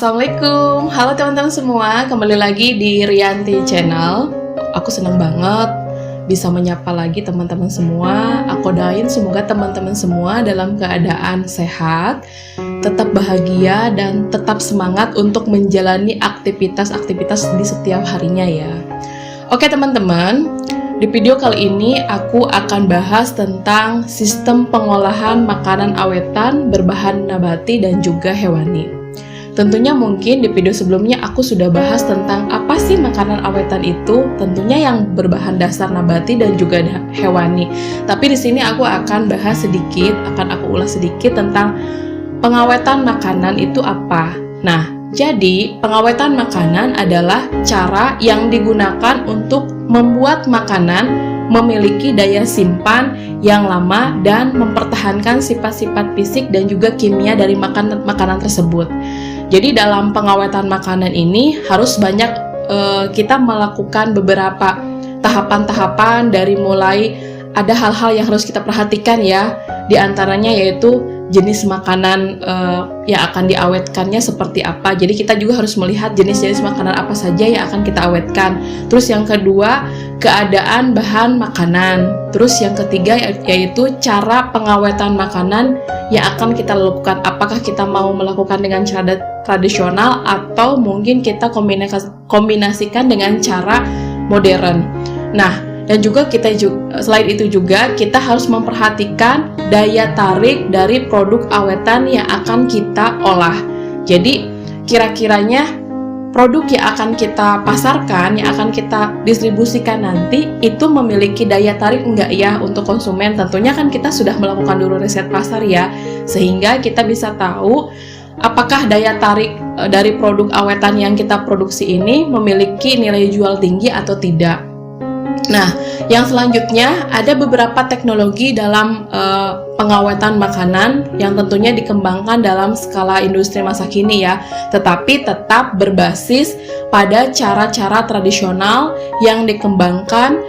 Assalamualaikum, halo teman-teman semua, kembali lagi di Rianti Channel. Aku senang banget bisa menyapa lagi teman-teman semua. Aku doain semoga teman-teman semua dalam keadaan sehat, tetap bahagia, dan tetap semangat untuk menjalani aktivitas-aktivitas di setiap harinya ya. Oke teman-teman, di video kali ini aku akan bahas tentang sistem pengolahan makanan awetan berbahan nabati dan juga hewani. Tentunya mungkin di video sebelumnya aku sudah bahas tentang apa sih makanan awetan itu, tentunya yang berbahan dasar nabati dan juga hewani. Tapi di sini aku akan bahas sedikit, aku ulas sedikit tentang pengawetan makanan itu apa. Nah, jadi pengawetan makanan adalah cara yang digunakan untuk membuat makanan memiliki daya simpan yang lama dan mempertahankan sifat-sifat fisik dan juga kimia dari makanan tersebut. Jadi dalam pengawetan makanan ini harus banyak kita melakukan beberapa tahapan-tahapan, dari mulai ada hal-hal yang harus kita perhatikan ya. Di antaranya yaitu jenis makanan yang akan diawetkannya seperti apa. Jadi kita juga harus melihat jenis-jenis makanan apa saja yang akan kita awetkan. Terus yang kedua, keadaan bahan makanan. Terus yang ketiga yaitu cara pengawetan makanan yang akan kita lakukan. Apakah kita mau melakukan dengan cara tradisional atau mungkin kita kombinasikan dengan cara modern. Nah, dan juga selain itu juga kita harus memperhatikan daya tarik dari produk awetan yang akan kita olah. Jadi kira-kiranya produk yang akan kita pasarkan, yang akan kita distribusikan nanti itu memiliki daya tarik enggak ya untuk konsumen. Tentunya kan kita sudah melakukan dulu riset pasar ya, sehingga kita bisa tahu apakah daya tarik dari produk awetan yang kita produksi ini memiliki nilai jual tinggi atau tidak. Nah, yang selanjutnya ada beberapa teknologi dalam pengawetan makanan yang tentunya dikembangkan dalam skala industri masa kini ya, tetapi tetap berbasis pada cara-cara tradisional yang dikembangkan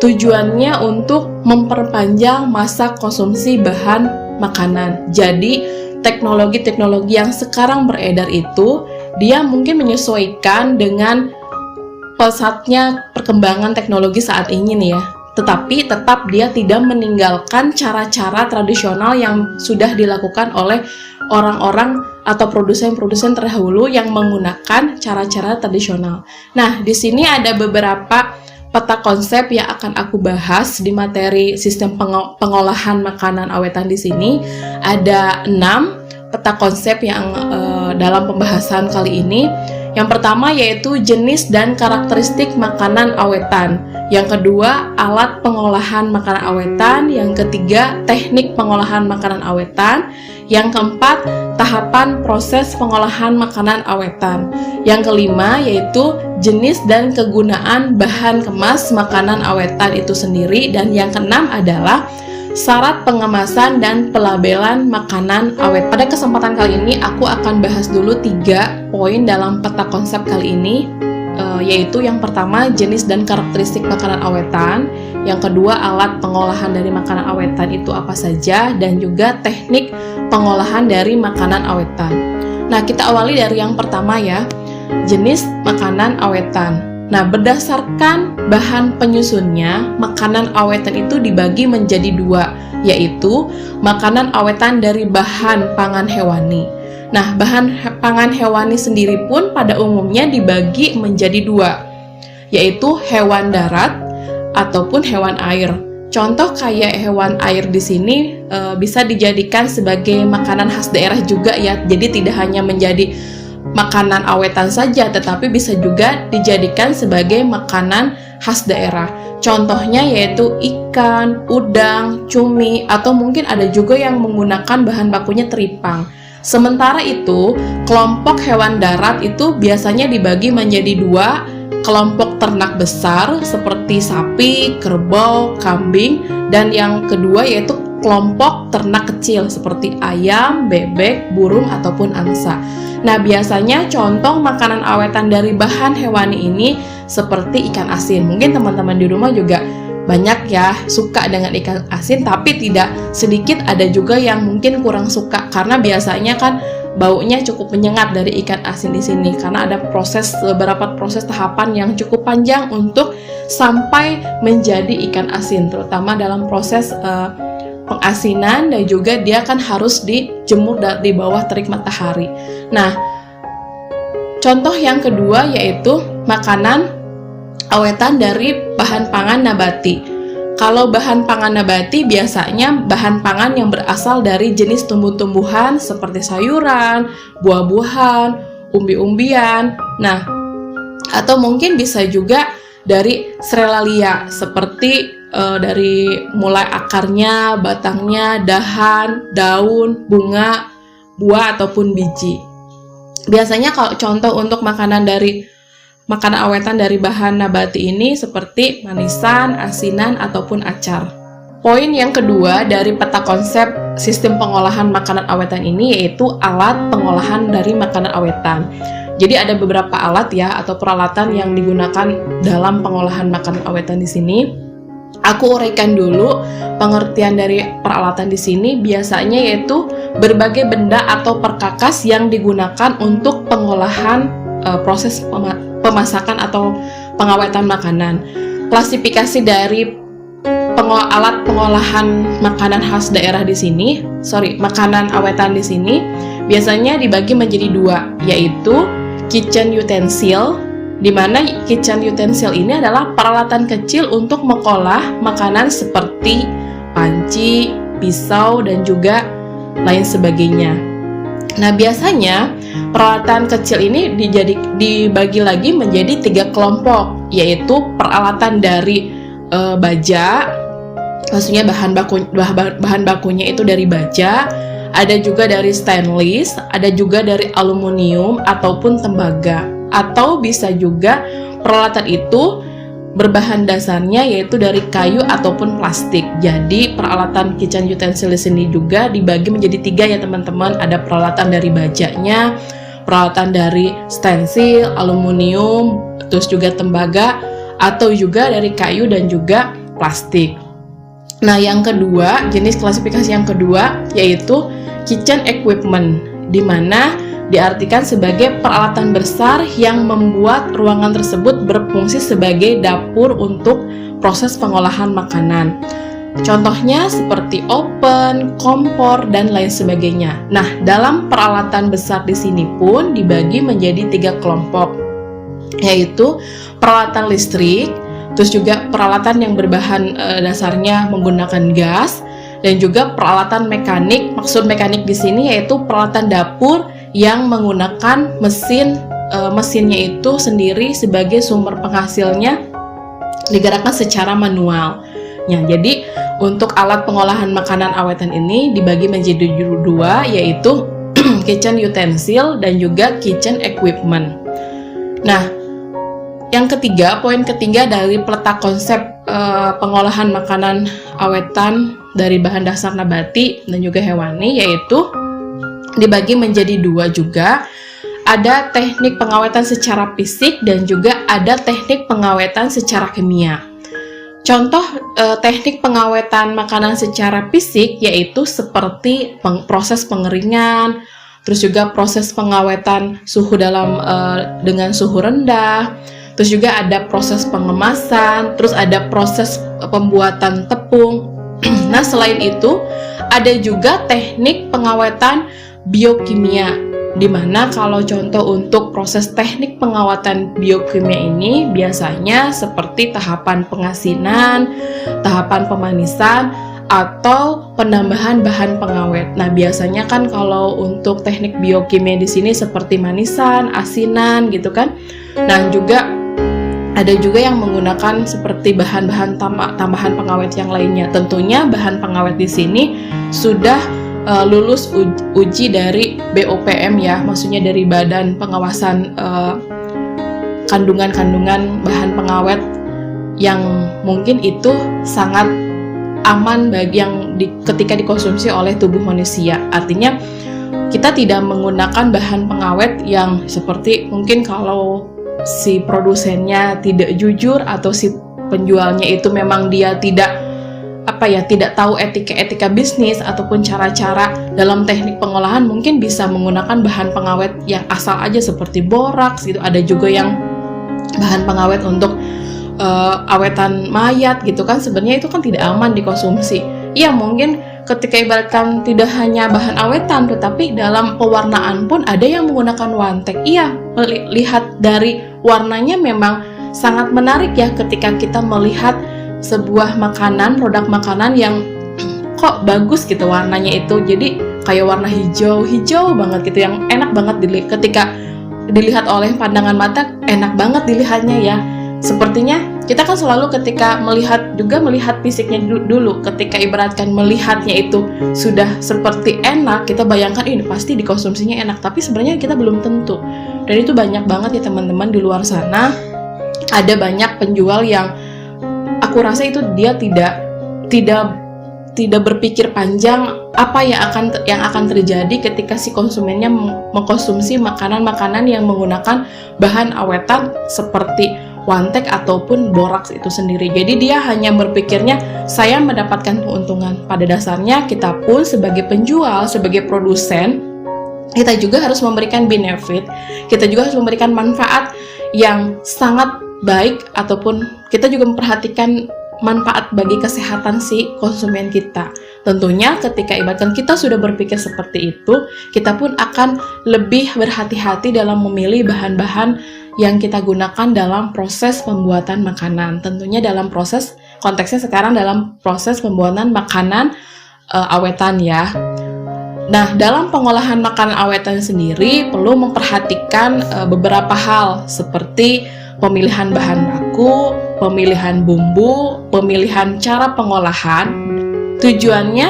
tujuannya untuk memperpanjang masa konsumsi bahan makanan. Jadi, teknologi-teknologi yang sekarang beredar itu dia mungkin menyesuaikan dengan pesatnya perkembangan teknologi saat ini nih ya, tetapi tetap dia tidak meninggalkan cara-cara tradisional yang sudah dilakukan oleh orang-orang atau produsen-produsen terdahulu yang menggunakan cara-cara tradisional. Nah, di sini ada beberapa peta konsep yang akan aku bahas di materi sistem pengolahan makanan awetan. Di sini ada 6 peta konsep yang dalam pembahasan kali ini. Yang pertama yaitu jenis dan karakteristik makanan awetan. Yang kedua, alat pengolahan makanan awetan. Yang ketiga, teknik pengolahan makanan awetan. Yang keempat, tahapan proses pengolahan makanan awetan. Yang kelima yaitu jenis dan kegunaan bahan kemas makanan awetan itu sendiri. Dan yang keenam adalah syarat pengemasan dan pelabelan makanan awet. Pada kesempatan kali ini aku akan bahas dulu 3 poin dalam peta konsep kali ini, yaitu yang pertama jenis dan karakteristik makanan awetan, yang kedua alat pengolahan dari makanan awetan itu apa saja, dan juga teknik pengolahan dari makanan awetan. Nah, kita awali dari yang pertama ya, jenis makanan awetan. Nah, berdasarkan bahan penyusunnya, makanan awetan itu dibagi menjadi 2, yaitu makanan awetan dari bahan pangan hewani. Nah, bahan pangan hewani sendiri pun pada umumnya dibagi menjadi 2, yaitu hewan darat ataupun hewan air. Contoh kayak hewan air di sini bisa dijadikan sebagai makanan khas daerah juga ya. Jadi tidak hanya menjadi makanan awetan saja, tetapi bisa juga dijadikan sebagai makanan khas daerah. Contohnya yaitu ikan, udang, cumi, atau mungkin ada juga yang menggunakan bahan bakunya teripang. Sementara itu, kelompok hewan darat itu biasanya dibagi menjadi 2, kelompok ternak besar seperti sapi, kerbau, kambing, dan yang kedua yaitu kelompok ternak kecil seperti ayam, bebek, burung, ataupun angsa. Nah, biasanya contoh makanan awetan dari bahan hewani ini seperti ikan asin. Mungkin teman-teman di rumah juga banyak ya suka dengan ikan asin, tapi tidak sedikit ada juga yang mungkin kurang suka karena biasanya kan baunya cukup menyengat dari ikan asin di sini karena ada beberapa proses tahapan yang cukup panjang untuk sampai menjadi ikan asin, terutama dalam proses pengasinan, dan juga dia kan harus dijemur di bawah terik matahari. Nah, contoh yang kedua yaitu makanan awetan dari bahan pangan nabati. Kalau bahan pangan nabati biasanya bahan pangan yang berasal dari jenis tumbuh-tumbuhan seperti sayuran, buah-buahan, umbi-umbian. Nah, atau mungkin bisa juga dari serelalia seperti dari mulai akarnya, batangnya, dahan, daun, bunga, buah ataupun biji. Biasanya kalau contoh untuk makanan awetan dari bahan nabati ini seperti manisan, asinan, ataupun acar. Poin yang kedua dari peta konsep sistem pengolahan makanan awetan ini yaitu alat pengolahan dari makanan awetan. Jadi ada beberapa alat ya atau peralatan yang digunakan dalam pengolahan makanan awetan di sini. Aku uraikan dulu pengertian dari peralatan di sini, biasanya yaitu berbagai benda atau perkakas yang digunakan untuk pengolahan proses pemasakan atau pengawetan makanan. Klasifikasi dari alat pengolahan makanan khas daerah di sini, makanan awetan di sini biasanya dibagi menjadi dua, yaitu kitchen utensil, di mana kitchen utensil ini adalah peralatan kecil untuk mengolah makanan seperti panci, pisau, dan juga lain sebagainya. Nah, biasanya peralatan kecil ini dibagi lagi menjadi 3 kelompok, yaitu peralatan dari baja, maksudnya bahan bakunya itu dari baja, ada juga dari stainless, ada juga dari aluminium ataupun tembaga, atau bisa juga peralatan itu berbahan dasarnya yaitu dari kayu ataupun plastik. Jadi peralatan kitchen utensil ini juga dibagi menjadi 3 ya teman-teman. Ada peralatan dari bajanya, peralatan dari stensil, aluminium, terus juga tembaga, atau juga dari kayu dan juga plastik. Nah, yang kedua, jenis klasifikasi yang kedua yaitu kitchen equipment, di mana diartikan sebagai peralatan besar yang membuat ruangan tersebut berfungsi sebagai dapur untuk proses pengolahan makanan. Contohnya seperti oven, kompor, dan lain sebagainya. Nah, dalam peralatan besar di sini pun dibagi menjadi 3 kelompok, yaitu peralatan listrik, terus juga peralatan yang berbahan dasarnya menggunakan gas, dan juga peralatan mekanik. Maksud mekanik di sini yaitu peralatan dapur yang menggunakan mesinnya itu sendiri sebagai sumber penghasilnya digerakkan secara manual. Ya, jadi untuk alat pengolahan makanan awetan ini dibagi menjadi 2, yaitu kitchen utensil dan juga kitchen equipment. Nah, yang ketiga, poin ketiga dari peta konsep pengolahan makanan awetan dari bahan dasar nabati dan juga hewani yaitu dibagi menjadi 2 juga. Ada teknik pengawetan secara fisik dan juga ada teknik pengawetan secara kimia. Contoh teknik pengawetan makanan secara fisik yaitu seperti proses pengeringan, terus juga proses pengawetan suhu dengan suhu rendah, terus juga ada proses pengemasan, terus ada proses pembuatan tepung. Nah, selain itu ada juga teknik pengawetan biokimia, di mana kalau contoh untuk proses teknik pengawatan biokimia ini biasanya seperti tahapan pengasinan, tahapan pemanisan, atau penambahan bahan pengawet. Nah, biasanya kan kalau untuk teknik biokimia di sini seperti manisan, asinan gitu kan. Nah, ada juga yang menggunakan seperti bahan-bahan tambahan pengawet yang lainnya. Tentunya bahan pengawet di sini sudah lulus uji dari BOPM ya, maksudnya dari Badan Pengawasan kandungan-kandungan bahan pengawet yang mungkin itu sangat aman bagi ketika dikonsumsi oleh tubuh manusia. Artinya kita tidak menggunakan bahan pengawet yang seperti mungkin kalau si produsennya tidak jujur atau si penjualnya itu memang dia tidak tahu etika bisnis ataupun cara-cara dalam teknik pengolahan mungkin bisa menggunakan bahan pengawet yang asal aja seperti boraks gitu. Ada juga yang bahan pengawet untuk awetan mayat gitu kan, sebenarnya itu kan tidak aman dikonsumsi. Iya, mungkin ketika ibaratkan tidak hanya bahan awetan, tetapi dalam pewarnaan pun ada yang menggunakan wantek. Iya, lihat dari warnanya memang sangat menarik ya ketika kita melihat sebuah makanan, produk makanan yang kok bagus gitu warnanya itu. Jadi kayak warna hijau banget gitu, yang enak banget ketika dilihat oleh pandangan mata, enak banget dilihatnya ya. Sepertinya kita kan selalu ketika melihat fisiknya dulu, ketika ibaratkan melihatnya itu sudah seperti enak, kita bayangkan ini pasti dikonsumsinya enak, tapi sebenarnya kita belum tentu. Dan itu banyak banget ya teman-teman di luar sana. Ada banyak penjual yang aku rasa itu dia tidak berpikir panjang apa yang akan terjadi ketika si konsumennya mengkonsumsi makanan-makanan yang menggunakan bahan awetan seperti wantek ataupun boraks itu sendiri. Jadi dia hanya berpikirnya saya mendapatkan keuntungan. Pada dasarnya kita pun sebagai penjual, sebagai produsen, kita juga harus memberikan benefit, kita juga harus memberikan manfaat yang sangat baik, ataupun kita juga memperhatikan manfaat bagi kesehatan si konsumen kita. Tentunya ketika ibaratkan kita sudah berpikir seperti itu, kita pun akan lebih berhati-hati dalam memilih bahan-bahan yang kita gunakan dalam proses pembuatan makanan. Tentunya dalam proses, konteksnya sekarang dalam proses pembuatan makanan awetan ya. Nah, dalam pengolahan makanan awetan sendiri perlu memperhatikan beberapa hal seperti pemilihan bahan baku, pemilihan bumbu, pemilihan cara pengolahan. Tujuannya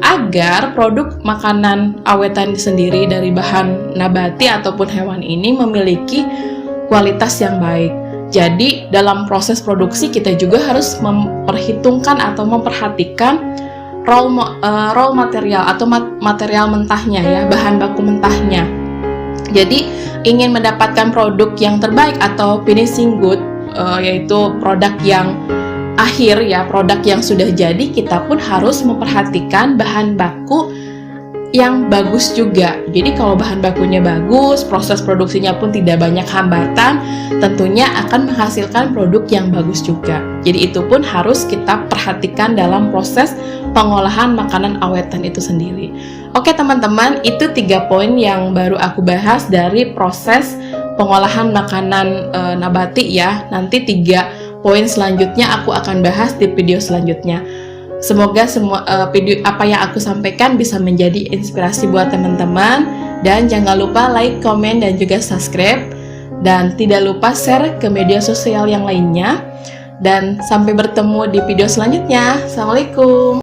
agar produk makanan awetan sendiri dari bahan nabati ataupun hewan ini memiliki kualitas yang baik. Jadi dalam proses produksi kita juga harus memperhitungkan atau memperhatikan raw material atau material mentahnya ya, bahan baku mentahnya. Jadi ingin mendapatkan produk yang terbaik atau finishing good, yaitu produk yang akhir ya, produk yang sudah jadi, kita pun harus memperhatikan bahan baku yang bagus juga. Jadi kalau bahan bakunya bagus, proses produksinya pun tidak banyak hambatan, tentunya akan menghasilkan produk yang bagus juga. Jadi itu pun harus kita perhatikan dalam proses pengolahan makanan awetan itu sendiri. Oke teman-teman, itu 3 poin yang baru aku bahas dari proses pengolahan makanan nabati ya. Nanti 3 poin selanjutnya aku akan bahas di video selanjutnya. Semoga semua video apa yang aku sampaikan bisa menjadi inspirasi buat teman-teman. Dan jangan lupa like, komen, dan juga subscribe. Dan tidak lupa share ke media sosial yang lainnya. Dan sampai bertemu di video selanjutnya. Assalamualaikum.